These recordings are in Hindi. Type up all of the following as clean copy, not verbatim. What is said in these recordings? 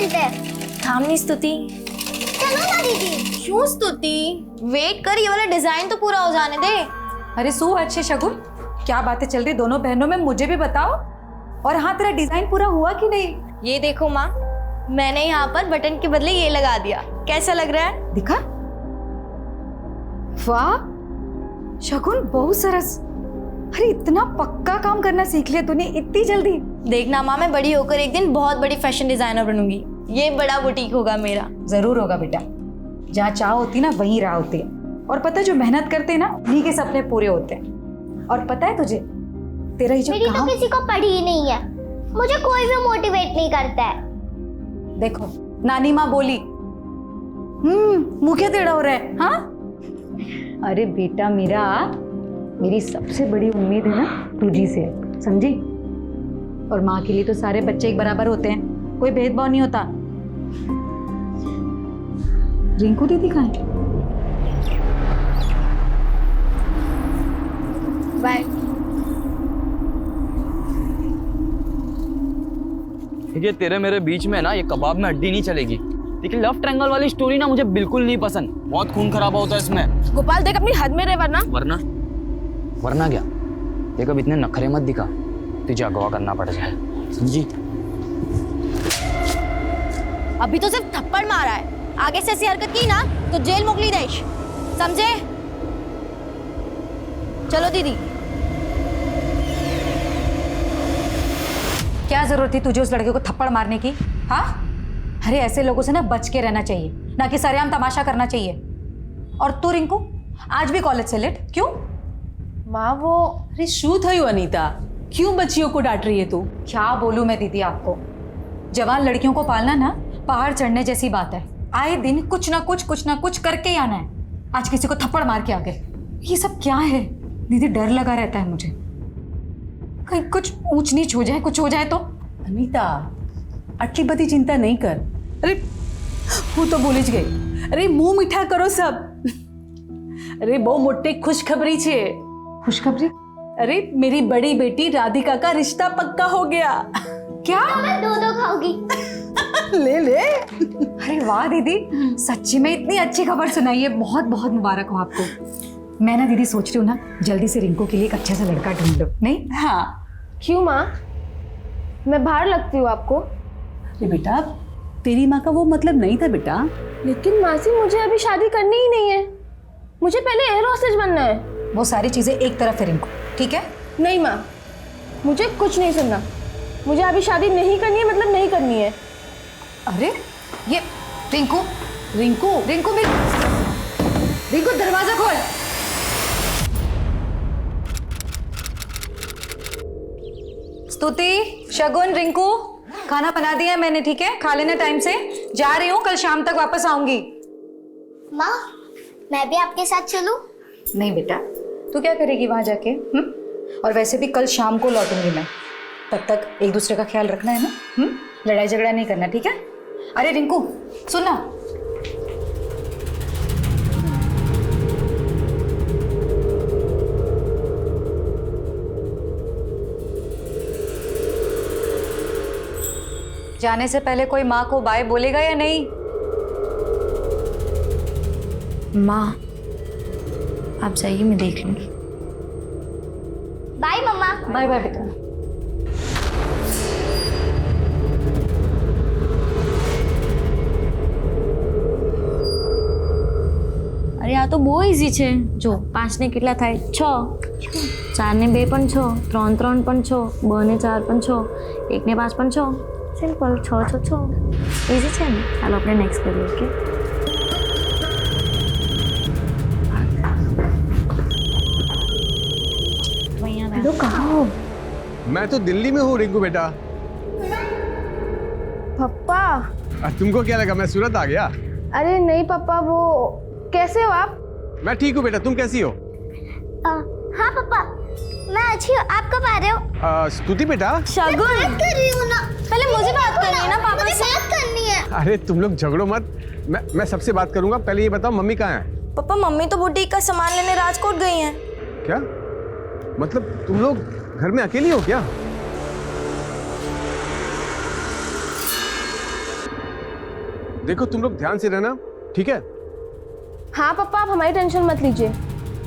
मिलते हैं। थामनी स्तुति। चलो ना दीदी। क्यों स्तुति? वेट कर, ये वाला डिजाइन तो पूरा हो जाने दे। अरे सो अच्छे शगुन, क्या बातें चल रही दोनों बहनों में, मुझे भी बताओ। और हाँ, तेरा डिजाइन पूरा हुआ कि नहीं? ये देखो माँ, मैंने यहाँ पर बटन के बदले ये लगा दिया। कैसा लग रहा है? दिखा? वाह शगुन, बहुत सरस। अरे इतना पक्का काम करना सीख लिया तूने इतनी जल्दी। देखना माँ, मैं बड़ी होकर एक दिन बहुत बड़ी फैशन डिजाइनर बनूंगी। ये बड़ा बुटीक होगा मेरा। जरूर होगा बेटा, जहाँ चाह होती ना वहीं राह होती है। और पता है, जो मेहनत करते हैं ना उन्हीं के सपने पूरे होते हैं। और पता है तुझे, तेरा ये जो मेरी काम तो किसी को पड़ी ही नहीं है, मुझे कोई भी मोटिवेट नहीं करता है। देखो नानी माँ बोली, मुंह क्या टेढ़ा हो रहा है? हाँ, अरे बेटा मेरा, मेरी सबसे बड़ी उम्मीद है ना तुझी से, समझी? और माँ के लिए तो सारे बच्चे एक बराबर होते हैं, कोई भेदभाव नहीं होता। रिंकू दीदी कहाँ है? बाय। ठीक है, तेरे मेरे बीच में ना ये कबाब में हड्डी नहीं चलेगी। लेकिन लव ट्रायंगल वाली स्टोरी ना मुझे बिल्कुल नहीं पसंद, बहुत खून खराबा होता है इसमें। गोपाल देख, अपनी हद में रहे, वरना वरना क्या? देख अब इतने नखरे मत दिखा, तुझे अगवा करना पड़ जाए, समझी? अभी तो सिर्फ थप्पड़ मारा है, आगे से ऐसी हरकत की ना तो जेल मोकली देश, समझे? चलो दीदी। क्या जरूरत थी तुझे उस लड़के को थप्पड़ मारने की? हाँ, अरे ऐसे लोगों से ना बच के रहना चाहिए, ना कि सरेआम तमाशा करना चाहिए। और तू रिंकू आज भी कॉलेज से लेट क्यों? माँ वो, अरे शू थयु अनीता, क्यों बच्चियों को डांट रही है तू? क्या बोलूं मैं दीदी आपको, जवान लड़कियों को पालना ना पहाड़ चढ़ने जैसी बात है। आए दिन कुछ ना कुछ करके ही आना है। आज किसी को थप्पड़ मार के आ गए, ये सब क्या है दीदी? डर लगा रहता है मुझे, कहीं कुछ ऊंच नीच हो जाए, कुछ हो जाए तो। अनीता आटली बधी चिंता नहीं कर। अरे હું તો ભૂલી જ ગઈ। અરે મુંહ મીઠા કરો સબ। अरे બહુ મોટી खुशखबरी છે। खुशखबरी? अरे मेरी बड़ी बेटी राधिका का रिश्ता पक्का हो गया। क्या? मैं दो खाऊंगी। ले ले। अरे वाह दीदी, सच्ची में इतनी अच्छी खबर सुनाई है, बहुत बहुत मुबारक हो आपको। मैं ना दीदी सोच रही हूँ ना, जल्दी से रिंकू के लिए एक अच्छा सा लड़का ढूंढ लो। नहीं? हाँ। क्यों माँ, मैं बाहर लगती हूँ आपको? अरे बेटा, तेरी माँ का वो मतलब नहीं था बेटा। लेकिन मासी, मुझे अभी शादी करनी ही नहीं है, मुझे पहले एयर होस्टेज बनना है। वो सारी चीजें एक तरफ है रिंकू, ठीक है? नहीं माँ, मुझे कुछ नहीं सुनना, मुझे अभी शादी नहीं करनी है, मतलब नहीं करनी है। अरे ये रिंकू, रिंकू रिंकू भी, रिंकू दरवाजा खोल। स्तुति, शगुन, रिंकू, खाना बना दिया है मैंने, ठीक है? खा लेना टाइम से। जा रही हूँ, कल शाम तक वापस आऊंगी। माँ, मैं भी आपके साथ चलूं? नहीं बेटा, तू क्या करेगी वहां जाके? और वैसे भी कल शाम को लौटूंगी मैं, तब तक एक दूसरे का ख्याल रखना है ना। लड़ाई झगड़ा नहीं करना, ठीक है? अरे रिंकू सुनना, जाने से पहले कोई माँ को बाय बोलेगा या नहीं? माँ आप जाइए, मैं देख लूंगी। बाय मम्मा। बाय बाय बेटा। अरे આ તો બહુ ઈઝી છે। જો 5 ને કેટલા થાય? 6, 4 ને 2 પણ 6, 3 3 પણ 6, 2 ને 4 પણ 6, 1 ને 5 પણ 6। સિમ્પલ, 6 6 6 ઈઝી છે ને? ચાલો આપણે નેક્સ્ટ કરીએ। ઓકે, हेलो, कहाँ हो? मैं तो दिल्ली में हूँ रिंकू बेटा। पप्पा? तुमको क्या लगा मैं सूरत आ गया? अरे नहीं पापा, वो कैसे हो आप? मैं ठीक हूँ बेटा, तुम कैसी हो? हाँ पापा, मैं अच्छी हूँ। आप कब आ रहे हो? स्तुति बेटा। शगुन बात कर रही हूँ ना। पहले मुझे बात करनी है ना पापा मुझे से। बात करनी है। अरे तुम लोग झगड़ो मत, मैं सबसे बात करूंगा। पहले ये बताओ मम्मी कहाँ है? पापा मम्मी तो बुटीक का सामान लेने राजकोट गई हैं। क्या मतलब, तुम लोग घर में अकेली हो क्या? देखो तुम लोग ध्यान से रहना, ठीक है? हाँ पापा, आप हमारी टेंशन मत लीजिए।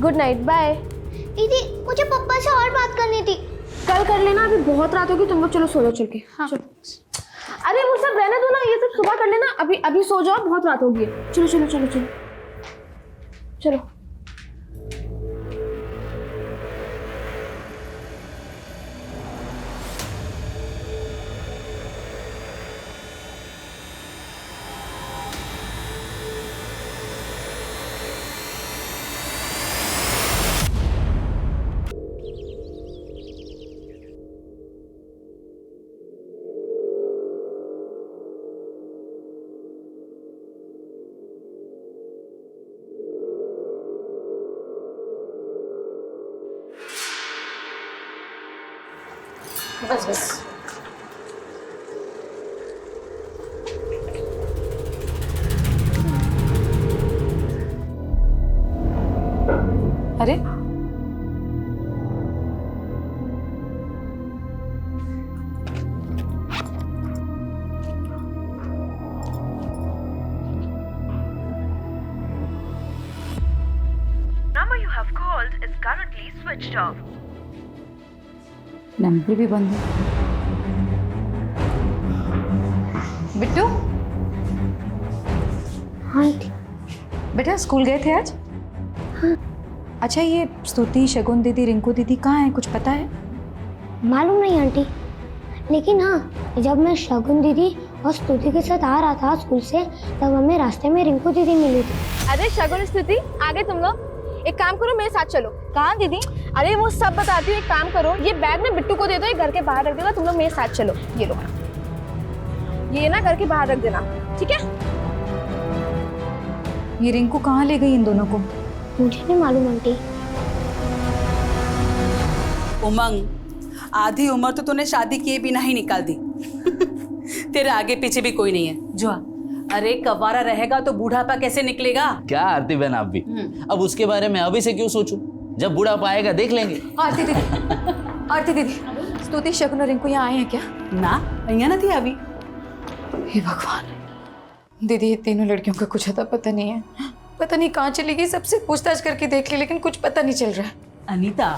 Good night, bye. दीदी मुझे पापा से और बात करनी थी। कल कर लेना, अभी बहुत रात होगी, तुम लोग चलो सो जाओ चल के। हाँ। अरे वो सब रहने दो ना, ये सब सुबह कर लेना, अभी अभी सो जाओ, बहुत रात होगी। चलो चलो चलो चलो चलो। बस बस। अरे Number you have called is currently switched off. Number भी बंद है। बिट्टू, हाँ आंटी। बेटा स्कूल गए थे आज? हाँ। अच्छा, ये स्तुति, शगुन दीदी, रिंकू दीदी कहाँ है, कुछ पता है? मालूम नहीं आंटी, लेकिन हाँ जब मैं शगुन दीदी और स्तुति के साथ आ रहा था स्कूल से, तब हमें रास्ते में रिंकू दीदी मिली थी। अरे शगुन, स्थिति, आगे तुम लोग एक काम करो, मेरे साथ चलो। कहाँ दीदी? अरे वो सब बताती हूँ, एक काम करो, ये बैग ना बिट्टू को दे दो, ये घर के बाहर रख देना, तुम लोग मेरे साथ चलो। ये लो, ये ना घर के बाहर रख देना, ठीक है? ये रिंकू कहाँ ले गई इन दोनों को? मुझे नहीं मालूम आंटी। उमंग, आधी उम्र तो तूने शादी किए बिना ही निकाल दी। तेरे आगे पीछे भी कोई नहीं है जो। अरे कवारा रहेगा तो बूढ़ापा कैसे निकलेगा? क्या आरती बहन आप भी, अब उसके बारे में अभी से क्यों सोचूं? जब बूढ़ापा आएगा देख लेंगे। आरती दीदी, आरती दीदी, स्तुति, शगुन और रिंकू यहाँ आए हैं क्या? ना, અહીંયા નથી આવી। हे भगवान, दीदी ये तीनों लड़कियों का कुछ अता पता नहीं है, पता नहीं कहाँ चली गई, सबसे पूछताछ करके देख ली लेकिन कुछ पता नहीं चल रहा है। अनीता,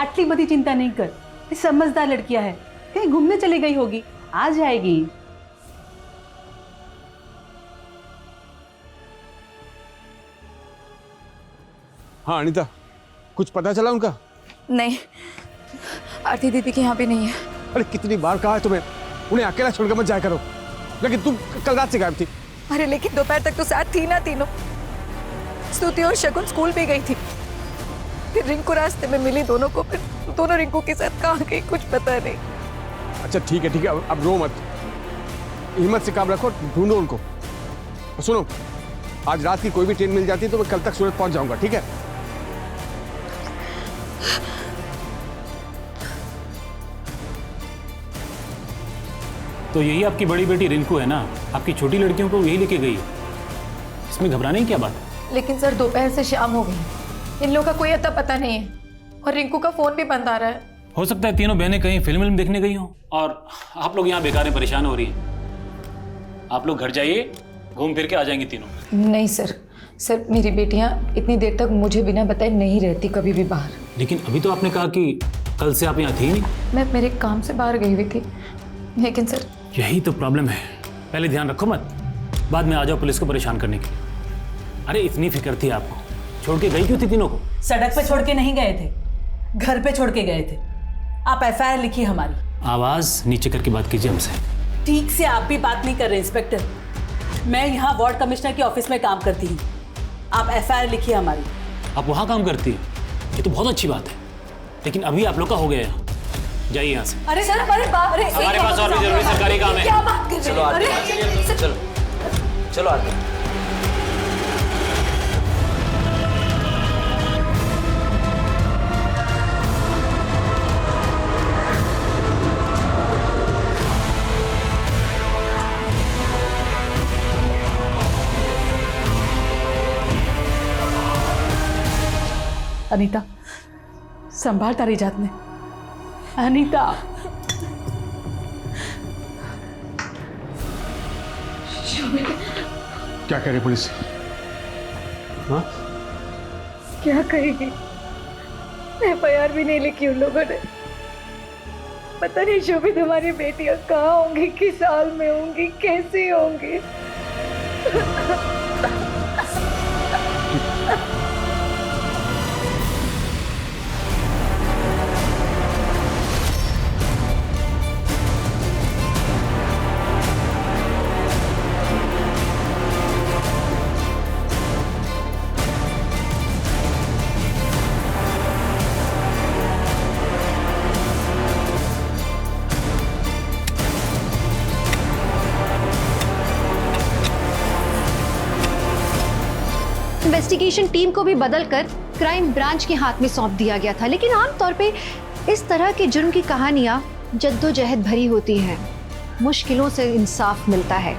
आटली बड़ी चिंता नहीं कर, ये समझदार लड़कियां है, कहीं घूमने चली गई होगी, आ जाएगी। हाँ अनीता, कुछ पता चला उनका? नहीं, आरती दीदी के यहाँ भी नहीं है। अरे कितनी बार कहा है तुम्हें, उन्हें अकेला छोड़कर मत जाया करो, लेकिन तुम कल रात से गायब थी। अरे लेकिन दोपहर तक तो साथ थी ना तीनों। स्तुति और शगुन स्कूल भी गई थी, फिर रिंकू रास्ते में मिली दोनों को, फिर दोनों रिंकू के साथ कहाँ गई कुछ पता नहीं। अच्छा ठीक है, अब रो मत, हिम्मत से काम रखो, ढूंढो उनको। और सुनो, आज रात की कोई भी ट्रेन मिल जाती है तो मैं कल तक सूरत पहुंच जाऊंगा, ठीक है? तो यही आपकी बड़ी बेटी रिंकू है ना, आपकी छोटी लड़कियों को यही लेके गई है, इसमें घबराने की क्या बात है? लेकिन सर दोपहर से शाम हो गई, इन लोगों का कोई अता पता नहीं है और रिंकू का फोन भी बंद आ रहा है। हो सकता है तीनों बहनें कहीं फिल्म देखने गई हों और आप लोग यहाँ बेकार में परेशान हो रही हैं। आप लोग घर जाइए, घूम फिर के आ जाएंगी तीनों। नहीं सर, सर मेरी बेटियाँ इतनी देर तक मुझे बिना बताए नहीं रहती कभी भी बाहर। लेकिन अभी तो आपने कहा कि कल से आप यहाँ थी नहीं। मैं मेरे काम से बाहर गई हुई थी, लेकिन सर यही तो प्रॉब्लम है, पहले ध्यान रखो मत, बाद में आ जाओ पुलिस को परेशान करने के लिए। अरे इतनी फिक्र थी आपको, छोड़ के गई क्यों थी तीनों को? सड़क पे छोड़ के नहीं गए थे, घर पे छोड़ के गए थे। आप एफआईआर लिखिए हमारी। आवाज नीचे करके बात कीजिए हमसे। ठीक से आप भी बात नहीं कर रहे इंस्पेक्टर, मैं यहाँ वार्ड कमिश्नर के ऑफिस में काम करती हूँ। आप एफआईआर लिखिए हमारी। आप वहाँ काम करती है, ये तो बहुत अच्छी बात है, लेकिन अभी आप लोग का हो गया है, जाइए यहाँ से। अरे सर, अरे बाप रे, हमारे पास और भी जरूरी सरकारी काम है। क्या बात कर रहे हैं? अरे चलो चलो आरती। अनीता, संभाल तारी जात ने। अनीता, क्या कह रही पुलिस? हाँ? क्या कहेगी? FIR भी नहीं लिखी उन लोगों ने। पता नहीं शोभित हमारी बेटियां कहाँ होंगी, किस हाल में होंगी, कैसी होंगी। इन्वेस्टिगेशन टीम को भी बदलकर क्राइम ब्रांच के हाथ में सौंप दिया गया था, लेकिन आमतौर पे इस तरह के जुर्म की कहानियां जद्दोजहद भरी होती हैं, मुश्किलों से इंसाफ मिलता है।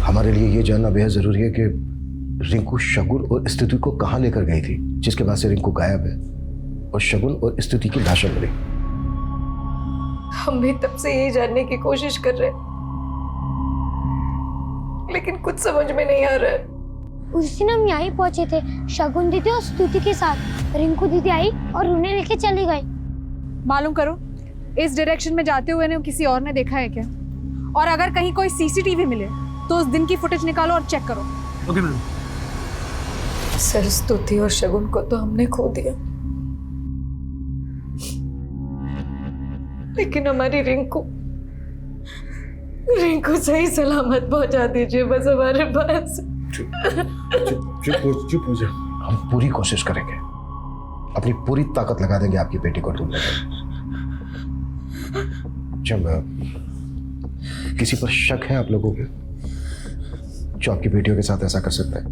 हमारे लिए ये जानना बेहद जरूरी है कि रिंकू शगुन और स्तुति को कहाँ लेकर गई थी, जिसके बाद से रिंकू गायब है और शगुन और स्तुति की लाशें मिली। हम भी तब से यही जानने की कोशिश कर रहे हैं, लेकिन कुछ समझ में नहीं आ रहा है। उस दिन हम यहीं पहुंचे थे, शगुन दीदी और स्तुति के साथ। रिंकू दीदी आई और उन्हें लेके चली गई। मालूम करो, इस डायरेक्शन में जाते हुए ने किसी और ने देखा है क्या? और अगर कहीं कोई CCTV मिले तो उस दिन की फुटेज निकालो और चेक करो। Okay ma'am. सर, स्तुति और शगुन को तो हमने खो दिया, लेकिन हमारी रिंकू सही सलामत पहुंचा दीजिए बस हमारे पास। चुप हो जा। हम पूरी कोशिश करेंगे, अपनी पूरी ताकत लगा देंगे आपकी बेटी को ढूंढने में। जब किसी पर शक है आप लोगों के जो आपकी बेटियों के साथ ऐसा कर सकता है?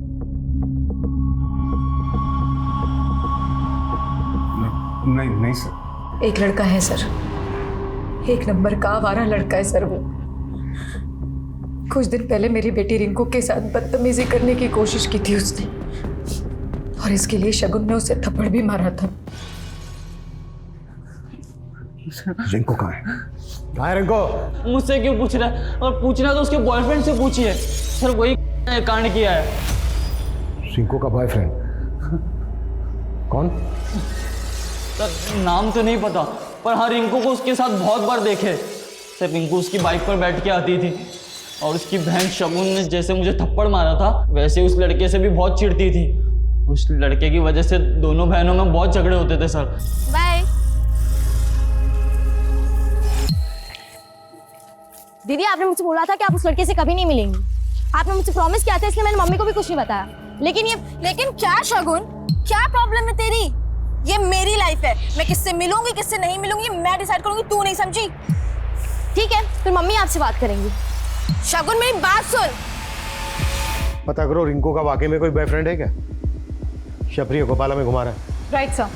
नहीं सर। एक लड़का है सर, 1 नंबर का आवारा लड़का है सर। वो कुछ दिन पहले मेरी बेटी रिंकू के साथ बदतमीजी करने की कोशिश की थी उसने, और इसके लिए शगुन ने उसे थप्पड़ भी मारा था। रिंकू कहाँ है? कहाँ है रिंकू? मुझसे क्यों पूछ रहा है? और पूछना तो उसके बॉयफ्रेंड से पूछिए सर, वही कांड किया है। रिंकू का बॉयफ्रेंड कौन? सर नाम तो नहीं पता, पर हाँ रिंकू को उसके साथ बहुत बार देखे। सर रिंकू उसकी बाइक पर बैठ के आती थी, और उसकी बहन शगुन ने जैसे मुझे थप्पड़ मारा था वैसे उस लड़के से भी बहुत चिढ़ती थी। उस लड़के की वजह से दोनों बहनों में बहुत झगड़े होते थे सर। बाय। दीदी, आपने मुझसे बोला था कि आप उस लड़के से कभी नहीं मिलेंगी। आपने मुझसे प्रॉमिस किया था, इसलिए मैंने मम्मी को भी कुछ नहीं बताया। लेकिन क्या शगुन, क्या प्रॉब्लम है तेरी? ये मेरी लाइफ है, मैं किससे मिलूंगी किससे नहीं मिलूंगी मैं डिसाइड करूंगी, तू नहीं समझी? ठीक है, फिर मम्मी आपसे बात करेंगी। शगुन मेरी बात सुन। पता करो रिंकू का वाकई में कोई बॉयफ्रेंड है क्या? शबरी गोपाला में घुमा रहा है। Right sir.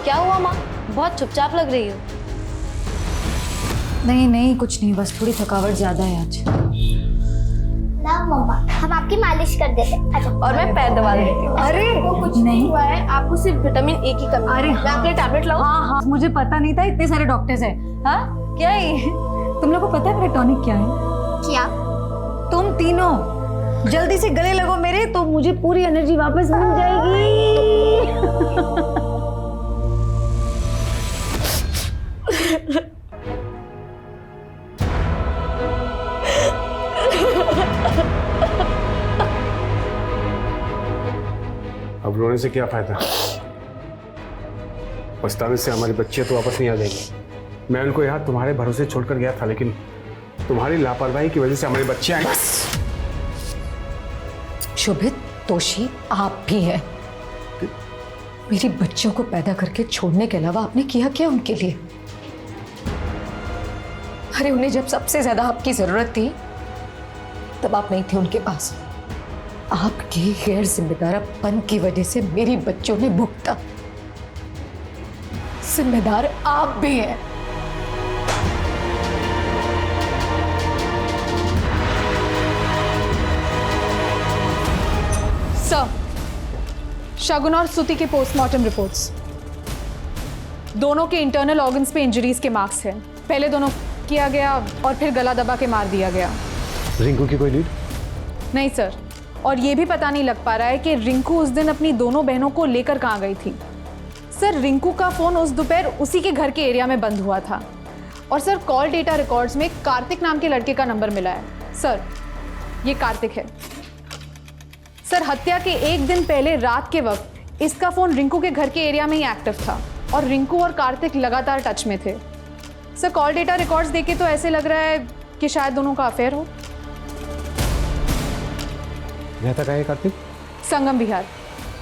क्या हुआ माँ, बहुत चुपचाप लग रही हो। नहीं कुछ नहीं, बस थोड़ी थकावट ज्यादा है आज। ना मम्मा, हम आपकी मालिश कर देते हैं। अच्छा। और मैं पैर दबा देती हूँ। अरे वो कुछ नहीं हुआ है, आपको सिर्फ विटामिन A की कमी। अरे मैं आपके लिए टैबलेट लाऊं? हाँ, मुझे पता नहीं था इतने सारे डॉक्टर्स हैं। हाँ, क्या है ये? तुम लोगों को पता है मेरा टॉनिक क्या है? क्या? तुम तीनों जल्दी से गले लगो मेरे, तो मुझे पूरी एनर्जी वापस मिल जाएगी। अब रोने से क्या फायदा? पछताने से हमारे बच्चे तो वापस नहीं आ जाएंगे। मैं उनको यहाँ तुम्हारे भरोसे छोड़कर गया था, लेकिन तुम्हारी लापरवाही की वजह से हमारे बच्चे आए। शोभित, दोषी आप भी हैं। मेरी बच्चों को पैदा करके छोड़ने के अलावा आपने किया क्या उनके लिए? अरे उन्हें जब सबसे ज्यादा आपकी जरूरत थी तब आप नहीं थे उनके पास। आपकी गैर जिम्मेदारपन की वजह से मेरी बच्चों ने भुगता। जिम्मेदार आप भी हैं। सर, शगुन और स्तुति के पोस्टमार्टम रिपोर्ट्स, दोनों के इंटरनल ऑर्गन्स पे इंजरीज के मार्क्स हैं। पहले दोनों किया गया और फिर गला दबा के मार दिया गया। रिंकू की कोई लीड? नहीं सर, और ये भी पता नहीं लग पा रहा है कि रिंकू उस दिन अपनी दोनों बहनों को लेकर कहाँ गई थी। सर, रिंकू का फोन उस दोपहर उसी के घर के एरिया में बंद हुआ था। और सर, कॉल डेटा रिकॉर्ड्स में कार्तिक नाम के लड़के का नंबर मिला है। सर, ये कार्तिक है। सर, हत्या के एक दिन पहले रात के वक्त इसका फोन रिंकू के घर के एरिया में ही एक्टिव था और रिंकू और कार्तिक लगातार टच में थे। सर, कॉल डेटा रिकॉर्ड्स देखे तो ऐसे लग रहा है कि शायद दोनों का अफेयर हो। रहता कहाँ है कार्तिक? संगम विहार।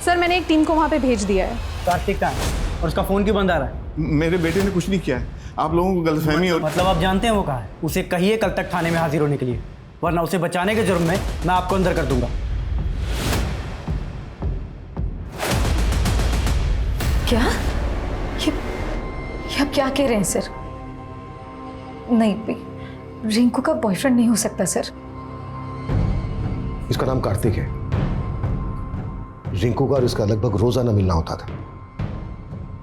सर, मैंने एक टीम को वहाँ पे भेज दिया है। कार्तिक कहाँ है और उसका फोन क्यों बंद आ रहा है? मेरे बेटे ने कुछ नहीं किया है, आप लोगों को गलतफहमी और मतलब आप जानते हैं वो कहाँ है? उसे कहिए कल तक थाने में हाजिर होने के लिए, वरना उसे बचाने के जुर्म में मैं आपको अंदर कर दूंगा। क्या? ये आप क्या कह रहे हैं सर? नहीं, रिंकू का बॉयफ्रेंड नहीं हो सकता सर। इसका नाम कार्तिक है। रिंकू का और इसका लगभग रोजाना मिलना होता था।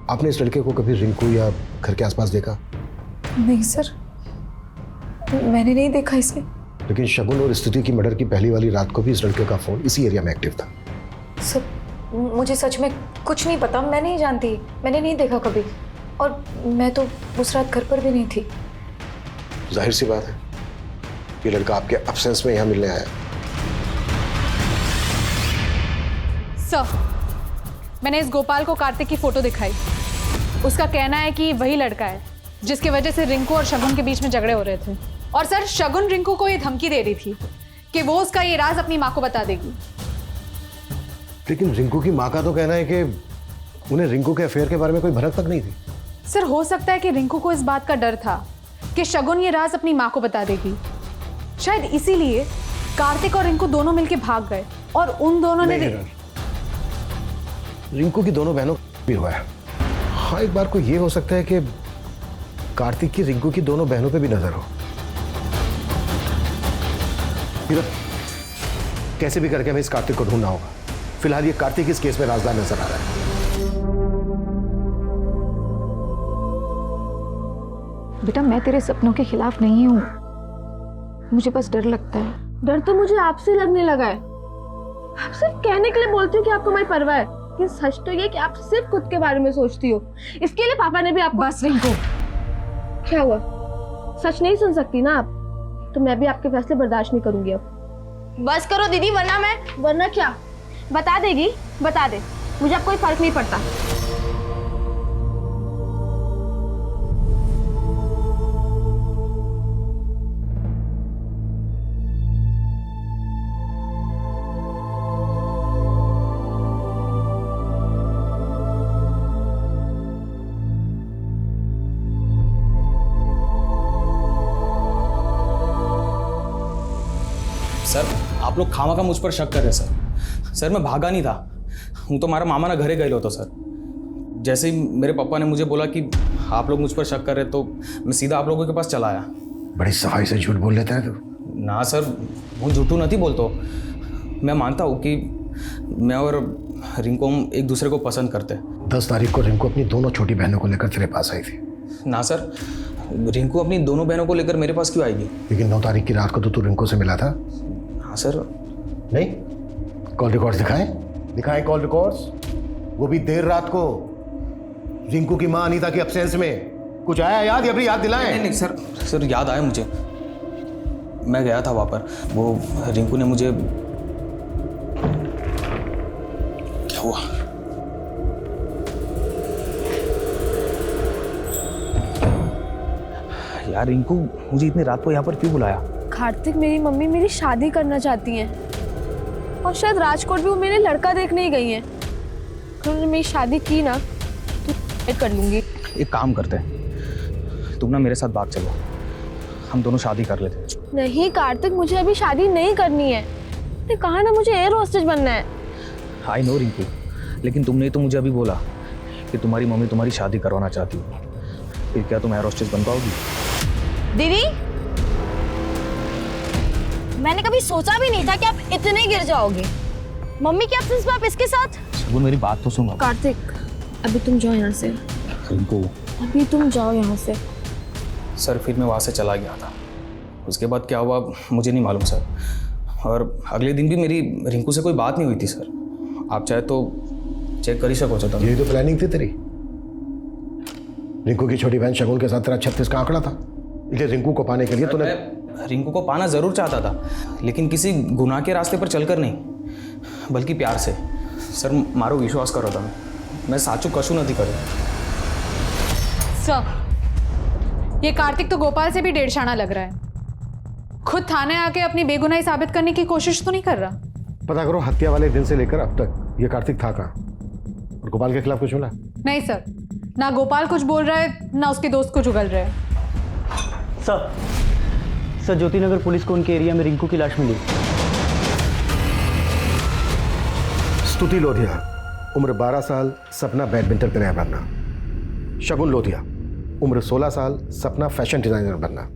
आपने इस लड़के को कभी रिंकू या घर के आसपास देखा? नहीं सर, मैंने नहीं देखा इसे। लेकिन शगुन और स्तुति की मर्डर की पहली वाली रात को भी इस लड़के का फोन इसी एरिया में एक्टिव था। सर, मुझे सच में कुछ नहीं पता, मैं नहीं जानती, मैंने नहीं देखा कभी। और मैं तो उस रात घर पर भी नहीं थी। जाहिर सी बात है, ये लड़का आपके एब्सेंस में यहाँ मिलने आया। सर, मैंने इस गोपाल को कार्तिक की फोटो दिखाई। उसका कहना है कि वही लड़का है जिसकी वजह से रिंकू और शगुन के बीच में झगड़े हो रहे थे। और सर, शगुन रिंकू को ये धमकी दे रही थी कि वो उसका ये राज अपनी माँ को बता देगी। लेकिन रिंकू की माँ का तो कहना है कि उन्हें रिंकू के अफेयर के बारे में कोई भनक तक नहीं थी। सर, हो सकता है कि रिंकू को इस बात का डर था कि शगुन ये राज अपनी माँ को बता देगी। शायद इसीलिए कार्तिक और रिंकू दोनों मिलकर भाग गए और उन दोनों ने रिंकू की दोनों बहनों भी हुआ है। हाँ, एक बार को ये हो सकता है कि कार्तिक की रिंकू की दोनों बहनों पे भी नजर हो। फिर कैसे भी करके हमें इस कार्तिक को ढूंढना होगा। फिलहाल ये कार्तिक इस केस में राजदार नजर आ रहा है। बेटा, मैं तेरे सपनों के खिलाफ नहीं हूँ, मुझे बस डर लगता है। डर तो मुझे आपसे लगने लगा है। आप सिर्फ कहने के लिए बोलती हो कि आपको मेरी परवाह है, लेकिन सच तो ये कि आप सिर्फ खुद के बारे में सोचती हो। इसके लिए पापा ने भी आपको। बस रिंकू। क्या हुआ? सच नहीं सुन सकती ना आप? तो मैं भी आपके फैसले बर्दाश्त नहीं करूंगी अब। बस करो दीदी, वरना क्या? बता देगी, बता दे, मुझे अब कोई फर्क नहीं पड़ता। सर, आप लोग खामा का मुझ पर शक कर रहे हैं सर। मैं भागा नहीं था, हूँ तो मारा मामा ना घरे गए तो सर। जैसे ही मेरे पापा ने मुझे बोला कि आप लोग मुझ पर शक कर रहे तो मैं सीधा आप लोगों के पास चला आया। बड़ी सफाई से झूठ बोल लेता है तू। ना सर, वो झूठू नहीं बोलतो। मैं मानता हूँ कि मैं और रिंकू हम एक दूसरे को पसंद करते। 10 तारीख को रिंकू अपनी दोनों छोटी बहनों को लेकर तेरे पास आई थी। ना सर, रिंकू अपनी दोनों बहनों को लेकर मेरे पास क्यों आएगी? लेकिन 9 तारीख की रात को तो तू रिंकू से मिला था। हाँ सर। नहीं, कॉल रिकॉर्ड्स दिखाएं कॉल रिकॉर्ड्स, वो भी देर रात को। रिंकू की मां अनीता की एब्सेंस में कुछ आया याद या फिर याद दिलाएं? नहीं सर, याद आया मुझे। मैं गया था वहां पर, वो रिंकू ने मुझे। क्या हुआ? यार रिंकू मुझे इतनी रात को यहाँ पर क्यों बुलाया? कार्तिक, मेरी मम्मी मेरी शादी करना चाहती हैं और शायद राजकोट भी वो मेरे लड़का देखने ही गई हैं। अगर उन्होंने मेरी शादी की ना तो कर लूंगी। एक काम करते हैं, तुम ना मेरे साथ बात चलो, हम दोनों शादी कर लेते। नहीं कार्तिक, मुझे अभी शादी नहीं करनी है। आपने कहा ना मुझे एयर होस्टेज बनना है। आई नो रिंकू, लेकिन तुमने तो मुझे अभी बोला कि तुम्हारी मम्मी तुम्हारी शादी करवाना चाहती हो, फिर क्या तुम एयर होस्टेस बन पाओगी? दीदी, मैंने कभी सोचा भी नहीं था कि आप इतने गिर जाओगे। मम्मी की एब्सेंस में आप इसके साथ। शगुन मेरी बात तो सुनो। कार्तिक, अभी तुम जाओ यहाँ से। रिंकू, अभी तुम जाओ यहाँ से। सर फिर मैं वहाँ से चला गया था, उसके बाद क्या हुआ मुझे नहीं मालूम सर। और अगले दिन भी मेरी रिंकू से कोई बात नहीं हुई थी सर। आप चाहे तो चेक कर ही सको चाहता। यही तो प्लानिंग थी तेरी। रिंकू की छोटी बहन शगुन के साथ तेरा 36 का आंकड़ा था, इसलिए रिंकू को पाने के लिए तूने। रिंकू को पाना जरूर चाहता था, लेकिन किसी गुनाह के रास्ते पर चलकर नहीं, बल्कि प्यार से। सर मारो विश्वास करो था, मैं साचू कशु नहीं करूँ। सर, ये कार्तिक तो गोपाल से भी डेढ़शाना लग रहा है। खुद थाने आके अपनी बेगुनाही साबित करने की कोशिश तो नहीं कर रहा। पता करो हत्या वाले दिन से लेकर अब तक ये कार्तिक था कहाँ, और गोपाल के खिलाफ कुछ बोला? नहीं सर, ना गोपाल कुछ बोल रहा है, ना उसके दोस्त कुछ उगल रहा है। सर ज्योतिनगर पुलिस को उनके एरिया में रिंकू की लाश मिली। स्तुति लोधिया, उम्र 12 साल, सपना बैडमिंटन प्लेयर बनना। शगुन लोधिया, उम्र 16 साल, सपना फैशन डिजाइनर बनना।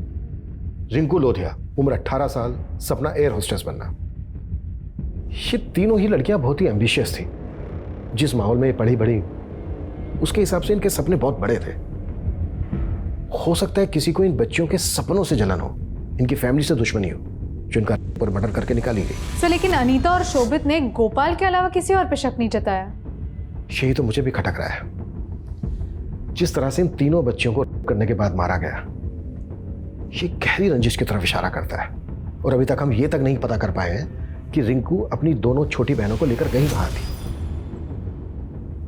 रिंकू लोधिया, उम्र 18 साल, सपना एयर होस्टेस बनना। ये तीनों ही लड़कियां बहुत ही एम्बिशियस थी। जिस माहौल में ये पढ़ी बढ़ी, उसके हिसाब से इनके सपने बहुत बड़े थे। हो सकता है किसी को इन बच्चियों के सपनों से जलन हो, इनकी फैमिली से दुश्मनी हो, जो इनका पर मर्डर करके निकाली गई। सर, लेकिन अनीता और शोभित ने गोपाल के अलावा किसी और पे शक नहीं जताया। यही तो मुझे भी खटक रहा है। जिस तरह से इन तीनों बच्चियों को करने के बाद मारा गया, ये गहरी रंजिश की तरफ इशारा करता है। और अभी तक हम ये तक नहीं पता कर पाए हैं कि रिंकू अपनी दोनों छोटी बहनों को लेकर गई कहां थी।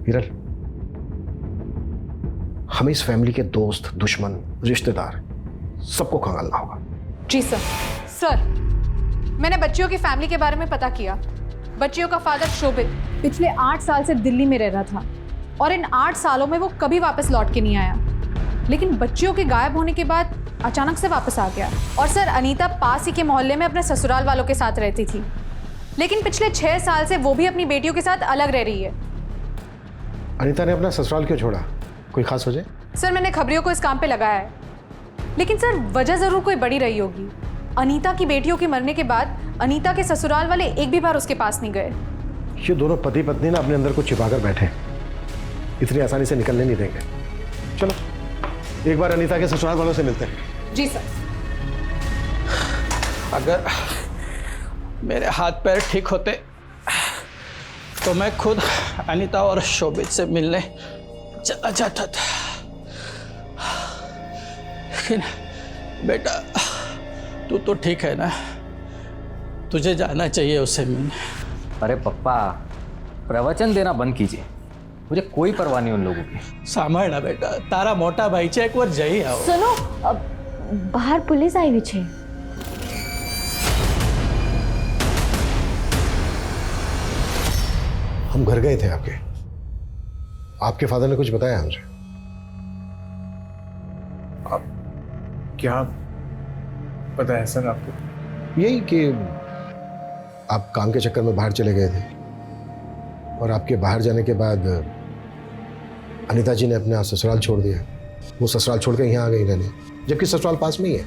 विरल, हमें इस फैमिली के दोस्त, दुश्मन, रिश्तेदार सबको खंगालना होगा। जी सर। सर, मैंने बच्चियों की फैमिली के बारे में पता किया। बच्चियों का फादर शोभित पिछले 8 साल से दिल्ली में रह रहा था, और इन 8 सालों में वो कभी वापस लौट के नहीं आया। लेकिन बच्चियों के गायब होने के बाद अचानक से वापस आ गया। और सर, अनीता पास ही के मोहल्ले में अपने ससुराल वालों के साथ रहती थी, लेकिन पिछले 6 साल से वो भी अपनी बेटियों के साथ अलग रह रही है। अनीता ने अपना ससुराल क्यों छोड़ा? कोई खास वजह? सर, मैंने खबरियों को इस काम पे लगाया है, लेकिन सर वजह जरूर कोई बड़ी रही होगी। अनीता की बेटियों के मरने के बाद अनीता के ससुराल वाले एक भी बार उसके पास नहीं गए। ये दोनों पति पत्नी ना अपने अंदर को छिपाकर बैठे, इतनी आसानी से निकलने नहीं देंगे। चलो एक बार अनीता के ससुराल वालों से मिलते हैं। जी सर। अगर मेरे हाथ पैर ठीक होते तो मैं खुद अनीता और शोभित से मिलने चला जाता था, लेकिन बेटा तू तो ठीक है ना? तुझे जाना चाहिए उससे मिलने। अरे पप्पा, प्रवचन देना बंद कीजिए, मुझे कोई परवाह नहीं उन लोगों की। સાંભળ બેટા, તારા મોટા ભાઈ છે, એકવાર જઈ આવો। सुनो, बाहर पुलिस आई हुई है। हम घर गए थे आपके फादर ने कुछ बताया हमसे? क्या पता है सर आपको? यही कि आप काम के चक्कर में बाहर चले गए थे, और आपके बाहर जाने के बाद अनीता जी ने अपना ससुराल छोड़ दिया। वो ससुराल छोड़ के यहाँ आ गई रहने, जबकि ससुराल पास में ही है।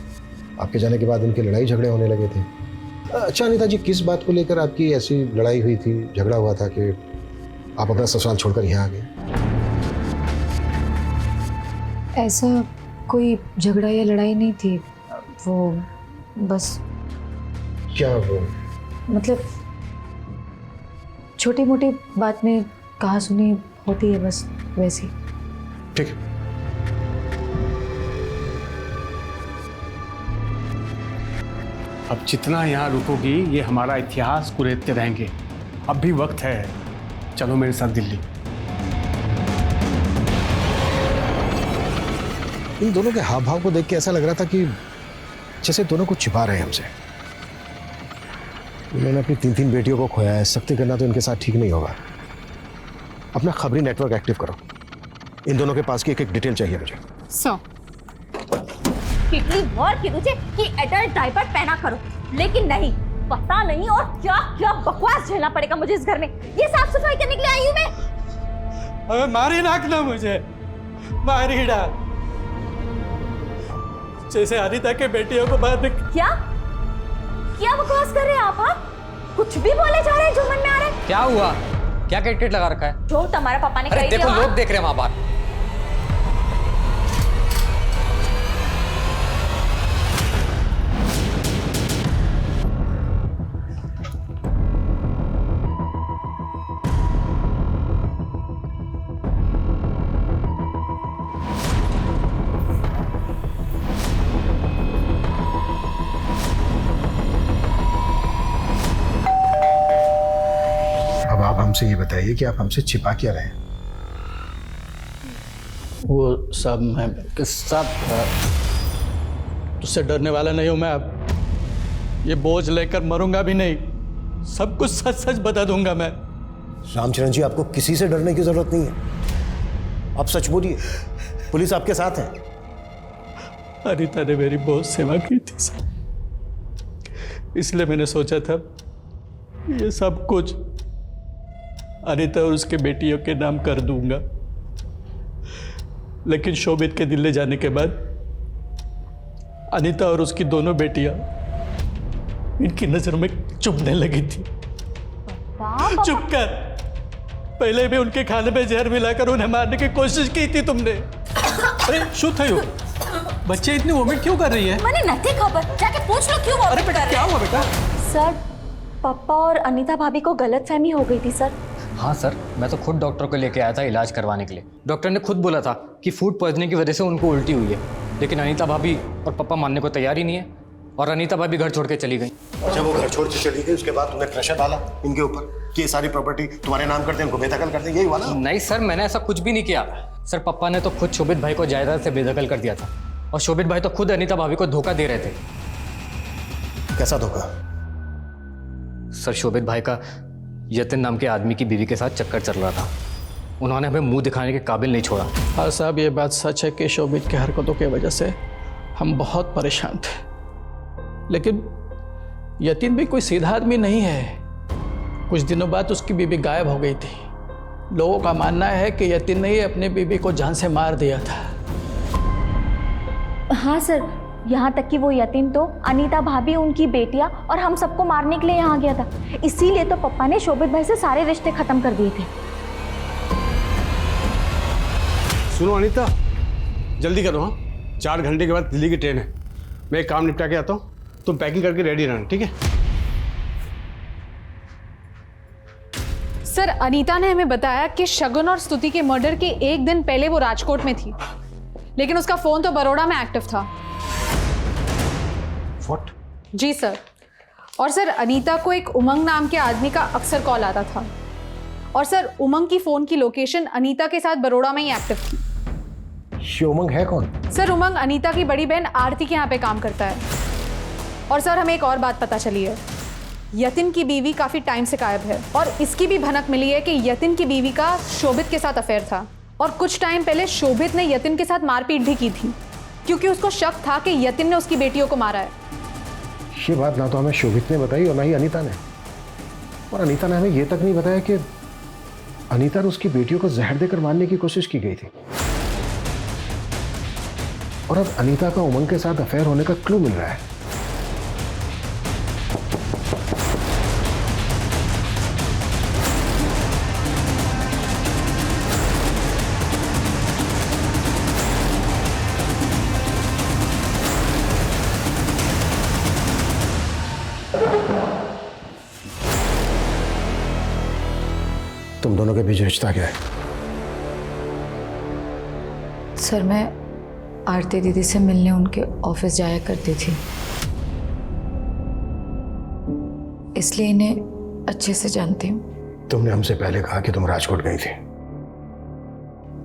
आपके जाने के बाद उनके लड़ाई झगड़े होने लगे थे। अच्छा अनीता जी, किस बात को लेकर आपकी ऐसी लड़ाई हुई थी, झगड़ा हुआ था कि आप अपना ससुराल छोड़कर यहाँ आ गए? ऐसा कोई झगड़ा या लड़ाई नहीं थी, वो बस। क्या वो? मतलब छोटी मोटी बात में कहा सुनी होती है, बस वैसी। ठीक है। अब जितना यहाँ रुकोगी ये हमारा इतिहास कुरेदते रहेंगे। अब भी वक्त है, चलो मेरे साथ दिल्ली। इन दोनों के हाव भाव को देख के ऐसा लग रहा था कि जैसे दोनों को छिपा रहे हैं हमसे। इन्होंने अपनी 3 बेटियों को खोया है, सख्ती करना तो इनके साथ ठीक नहीं होगा। अपना खबरी नेटवर्क एक्टिव करो। इन दोनों के पास की एक डिटेल चाहिए मुझे। કેટલી વાર કીધું છે કે એડલ્ટ ડાયપર પહેના કરો, લેकिन नहीं, पता नहीं और क्या क्या बकवास झेलना पड़ेगा मुझे इस घर में। ये साफ सफाई करने के लिए आई हूँ मैं। अबे मारी नाक ना मुझे, मारी डाल, जैसे अनिता के बेटियों को बाद में। क्या क्या बकवास कर रहे हैं आप? हाँ, कुछ भी बोले जा रहे हैं जो मन में आ रहा है। क्या हुआ? क्या कैटकेट लगा रखा है? जो तुम्हारे पापा ने कही थी। देखो लोग देख रहे हैं वहां बाहर। अब आप हमसे ये बताइए कि आप हमसे छिपा क्या रहे हैं? वो सब मैं सब तुझसे डरने वाला नहीं हूं मैं। अब ये बोझ लेकर मरूंगा भी नहीं, सब कुछ सच सच बता दूंगा मैं। रामचरण जी, आपको किसी से डरने की जरूरत नहीं है। आप सच बोलिए, पुलिस आपके साथ है। अनिता ने मेरी बहुत सेवा की थी सर, इसलिए मैंने सोचा था ये सब कुछ अनिता और उसके बेटियों के नाम कर दूंगा। लेकिन शोभित के दिल्ली जाने के बाद अनिता और उसकी दोनों बेटियां इनकी नजर में चुभने लगी थी। चुप कर, पहले भी उनके खाने में जहर मिलाकर उन्हें मारने की कोशिश की थी तुमने। अरे शू थयो, बच्चे इतनी वोमिट क्यों कर रही है? मैंने नहीं खबर, जाके पूछ लो क्यों वोमिट कर रहे हैं। क्या हुआ बेटा? सर, पापा और अनीता भाभी को गलतफहमी हो गई थी सर। हाँ सर, मैं तो खुद डॉक्टर को लेके आया था इलाज करवाने के लिए। डॉक्टर ने खुद बोला था कि फूड पॉइजनिंग की वजह से उनको उल्टी हुई है, लेकिन अनीता भाभी और पापा मानने को तैयार ही नहीं है और अनीता भाभी घर छोड़ के चली गई। जब वो घर छोड़ के चली गई उसके बाद तुमने प्रेशर डाला इनके ऊपर कि ये सारी प्रॉपर्टी तुम्हारे नाम कर दे, इनको बेदखल कर दे, यही हुआ ना? नहीं सर, मैंने ऐसा कुछ भी नहीं किया सर। पापा ने तो खुद शोभित भाई को जायदाद से बेदखल कर दिया था और शोभित भाई तो खुद अनीता भाभी को धोखा दे रहे थे। कैसा धोखा? सर, शोभित भाई का यतिन नाम के आदमी की बीवी के साथ चक्कर चल रहा था। उन्होंने हमें मुंह दिखाने के काबिल नहीं छोड़ा। हाँ साहब, ये बात सच है कि शोभित की हरकतों की वजह से हम बहुत परेशान थे, लेकिन यतिन भी कोई सीधा आदमी नहीं है। कुछ दिनों बाद उसकी बीवी गायब हो गई थी। लोगों का मानना है कि यतिन ने ही अपनी बीवी को जान से मार दिया था। हाँ सर, यहाँ तक कि वो यतीम तो अनीता भाभी, उनकी बेटियाँ और हम सबको मारने के लिए यहाँ गया था। इसीलिए तो पापा ने शोभित भाई से सारे रिश्ते खत्म कर दिए थे। सुनो अनीता, जल्दी करो। हाँ, 4 घंटे के बाद दिल्ली की ट्रेन है। मैं एक काम निपटा के आता हूँ, तुम पैकिंग करके रेडी रहना, ठीक है? सर, अनीता ने हमें बताया कि शगुन और स्तुति के मर्डर के एक दिन पहले वो राजकोट में थी, लेकिन उसका फोन तो बड़ौदा में एक्टिव था। What? जी सर। और सर, अनीता को एक उमंग नाम के आदमी का अक्सर कॉल आता था। और सर, उमंग की फोन की लोकेशन अनीता के साथ बड़ौदा में ही एक्टिव थी। ये उमंग है कौन? सर, उमंग अनीता की बड़ी बहन आरती के यहाँ पे काम करता है। और सर, हमें एक और बात पता चली है, यतिन की बीवी काफी टाइम से गायब है और इसकी भी भनक मिली है कि यतिन की बीवी का शोभित के साथ अफेयर था और कुछ टाइम पहले शोभित ने यतिन के साथ मारपीट भी की थी क्योंकि उसको शक था कि यतिन ने उसकी बेटियों को मारा है। ये बात ना तो हमें शोभित ने बताई और ना ही अनीता ने। और अनीता ने हमें ये तक नहीं बताया कि अनीता ने उसकी बेटियों को जहर देकर मारने की कोशिश की गई थी। और अब अनीता का उमंग के साथ अफेयर होने का क्लू मिल रहा है। तुम दोनों के बीच रिश्ता क्या है? सर, मैं आरती दीदी से मिलने उनके ऑफिस जाया करती थी, इसलिए इन्हें अच्छे से जानती हूँ। तुमने हमसे पहले कहा कि तुम राजकोट गई थी।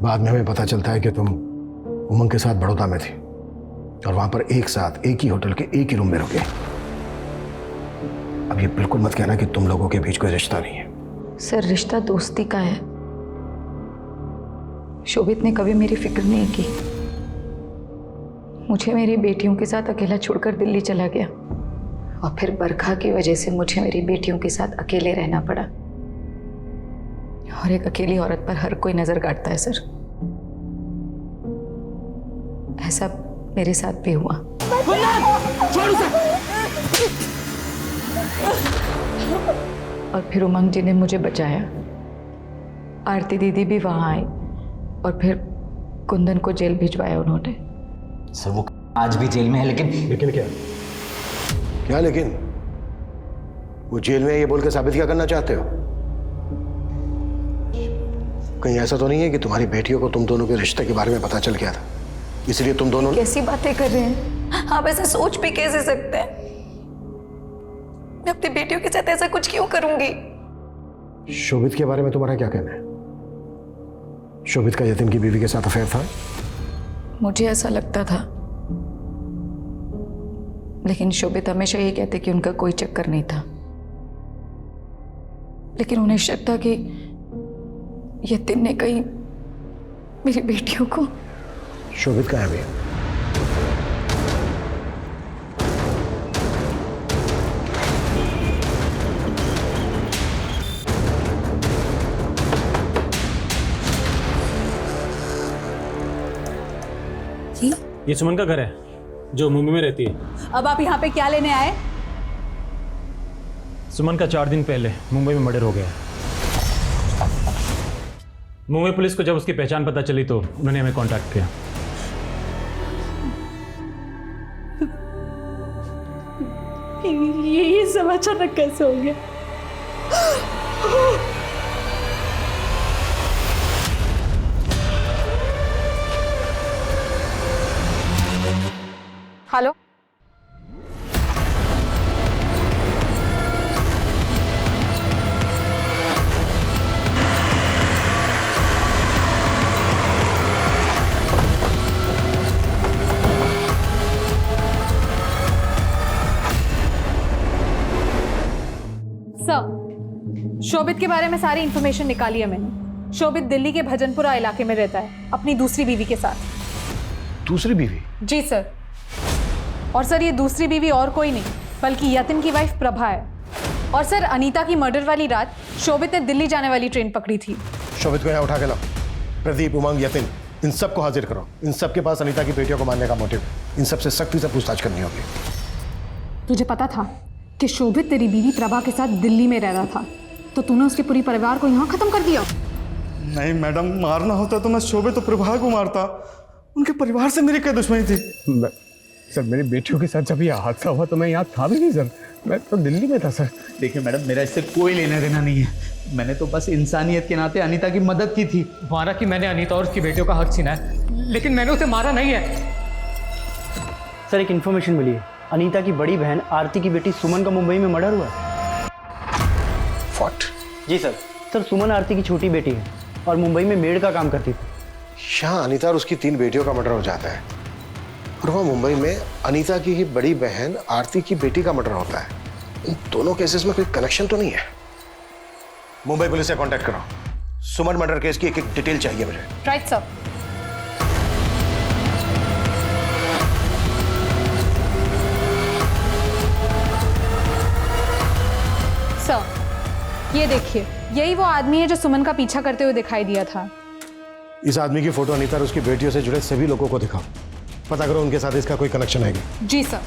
बाद में हमें पता चलता है कि तुम उमंग के साथ बड़ौदा में थी और वहां पर एक साथ एक ही होटल के एक ही रूम में रुके। अब ये बिल्कुल मत कहना कि तुम लोगों के बीच कोई रिश्ता नहीं है। सर, रिश्ता दोस्ती का है। शोभित ने कभी मेरी फिक्र नहीं की, मुझे मेरी बेटियों के साथ अकेला छोड़कर दिल्ली चला गया और फिर बरखा की वजह से मुझे मेरी बेटियों के साथ अकेले रहना पड़ा। और एक अकेली औरत पर हर कोई नजर काटता है सर। ऐसा मेरे साथ भी हुआ। और फिर उमंग जी ने मुझे बचाया। आरती दीदी भी वहां आई और फिर कुंदन को जेल भिजवाया उन्होंने। सर वो आज भी जेल में है, लेकिन क्या क्या लेकिन? वो जेल में है ये बोल के साबित क्या करना चाहते हो? कहीं ऐसा तो नहीं है कि तुम्हारी बेटियों को तुम दोनों के रिश्ते के बारे में पता चल गया था, इसलिए तुम दोनों कैसी बातें कर रहे हैं आप? ऐसा सोच भी कैसे सकते हैं? मैं अपनी बेटियों के साथ ऐसा कुछ क्यों करूंगी? शोभित के बारे में तुम्हारा क्या कहना है? शोभित का यतीम की बीवी के साथ अफेयर था? मुझे ऐसा लगता था, लेकिन शोभित हमेशा यही कहते कि उनका कोई चक्कर नहीं था। लेकिन उन्हें शक था कि यतीम ने कहीं मेरी बेटियों को। शोभित कहाँ है भैया? ये सुमन का घर है जो मुंबई में रहती है। अब आप यहाँ पे क्या लेने आए? सुमन का 4 दिन पहले मुंबई में मर्डर हो गया। मुंबई पुलिस को जब उसकी पहचान पता चली तो उन्होंने हमें कांटेक्ट किया। ये सब अचानक कैसे हो गया? हेलो, सर, शोभित के बारे में सारी इंफॉर्मेशन निकाली है मैंने। शोभित दिल्ली के भजनपुरा इलाके में रहता है अपनी दूसरी बीवी के साथ। दूसरी बीवी? जी सर। और सर ये दूसरी बीवी और कोई नहीं बल्कि यतिन की वाइफ प्रभा है। और सर अनीता की मर्डर वाली रात शोभित ने दिल्ली जाने वाली ट्रेन पकड़ी थी। शोभित को यहाँ उठा के लाओ। प्रदीप, उमंग, यतिन, इन सबको हाजिर करो। इन सबके पास अनीता की बेटियों को मारने का मोटिव। इन सबसे सख्ती से पूछताछ करनी होगी। तुझे पता था कि शोभित तेरी बीवी प्रभा के साथ दिल्ली में रह रहा था, तो तूने उसके पूरी परिवार को यहाँ खत्म कर दिया? नहीं मैडम, मारना होता तो मैं शोभित तो प्रभा को मारता। उनके परिवार से मेरी क्या दुश्मनी थी? सर मेरी बेटियों के साथ जब ये हादसा हुआ तो मैं यहाँ था भी नहीं सर, मैं तो दिल्ली में था सर। देखिए मैडम, मेरा इससे कोई लेना देना नहीं है। मैंने तो बस इंसानियत के नाते अनीता की मदद की थी। मारा कि मैंने अनीता और उसकी बेटियों का हक छीना है, लेकिन मैंने उसे मारा नहीं है। सर एक इन्फॉर्मेशन मिली है, अनीता की बड़ी बहन आरती की बेटी सुमन का मुंबई में मर्डर हुआ है। व्हाट? जी सर। सर सुमन आरती की छोटी बेटी है और मुंबई में मेड का काम करती थी। यहाँ अनीता और उसकी 3 बेटियों का मर्डर हो जाता है और वहाँ मुंबई में अनीता की ही बड़ी बहन आरती की बेटी का मर्डर होता है। इन दोनों केसेस में कोई कनेक्शन तो नहीं है? मुंबई पुलिस से कांटेक्ट करो। सुमन मर्डर केस की एक डिटेल चाहिए मुझे। Right sir. सर ये देखिए, यही वो आदमी है जो सुमन का पीछा करते हुए दिखाई दिया था। इस आदमी की फोटो अनीता और उसकी बेटियों से जुड़े सभी लोगों को दिखाओ। पता करो उनके साथ इसका कोई कनेक्शन है क्या? जी सर।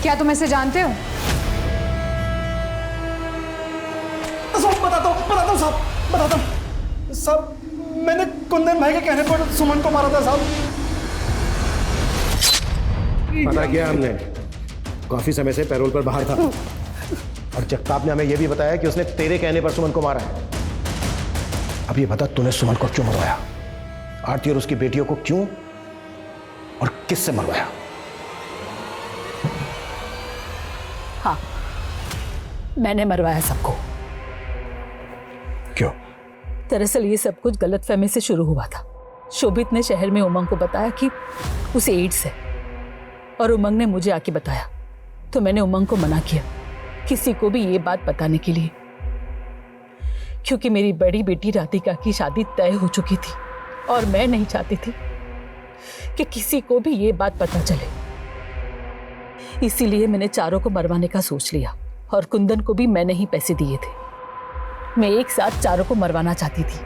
क्या तुम इसे जानते हो? बताता हूँ साहब, मैंने कुंदन भाई के कहने पर सुमन को मारा था साहब। पता किया हमने, काफी समय से पैरोल पर बाहर था और जगताप ने हमें यह भी बताया कि उसने तेरे कहने पर सुमन को मारा है। अब ये बता, तूने सुमन को क्यों मरवाया? आरती और उसकी बेटियों को क्यों और किससे मरवाया? हाँ, मैंने मरवाया सबको। क्यों? दरअसल ये सब कुछ गलतफहमी से शुरू हुआ था। शोभित ने शहर में उमंग को बताया कि उसे एड्स है और उमंग ने मुझे आके बताया, तो मैंने उमंग को मना किया किसी को भी ये बात बताने के लिए, क्योंकि मेरी बड़ी बेटी राधिका की शादी तय हो चुकी थी और मैं नहीं चाहती थी कि किसी को भी ये बात पता चले। इसीलिए मैंने चारों को मरवाने का सोच लिया और कुंदन को भी मैंने ही पैसे दिए थे। मैं एक साथ चारों को मरवाना चाहती थी,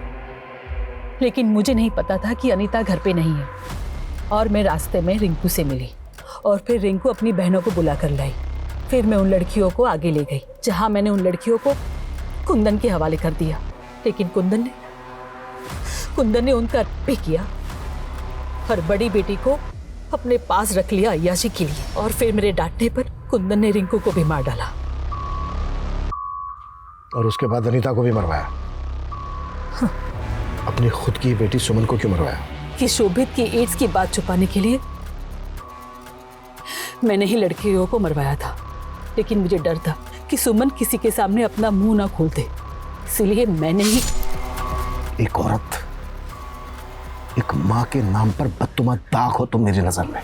लेकिन मुझे नहीं पता था कि अनीता घर पे नहीं है। और मैं रास्ते में रिंकू से मिली और फिर रिंकू अपनी बहनों को बुला कर लाई। फिर मैं उन लड़कियों को आगे ले गई जहां मैंने उन लड़कियों को कुंदन के हवाले कर दिया, लेकिन कुंदन ने उनका भी किया और बड़ी बेटी को अपने पास रख लिया अय्याशी के लिए। और फिर मेरे डांटने पर कुंदन ने रिंकू को भी मार डाला। और उसके बाद अनीता को भी मरवाया। अपनी खुद की बेटी सुमन को क्यों मरवाया? कि शोभित की एड्स की बात छुपाने के लिए मैंने ही लड़कियों को मरवाया था, लेकिन मुझे डर था कि सुमन किसी के सामने अपना मुंह ना खोल दे, इसलिए मैंने ही। एक औरत, एक माँ के नाम पर बदतुमा दाग हो तुम मेरी नजर में।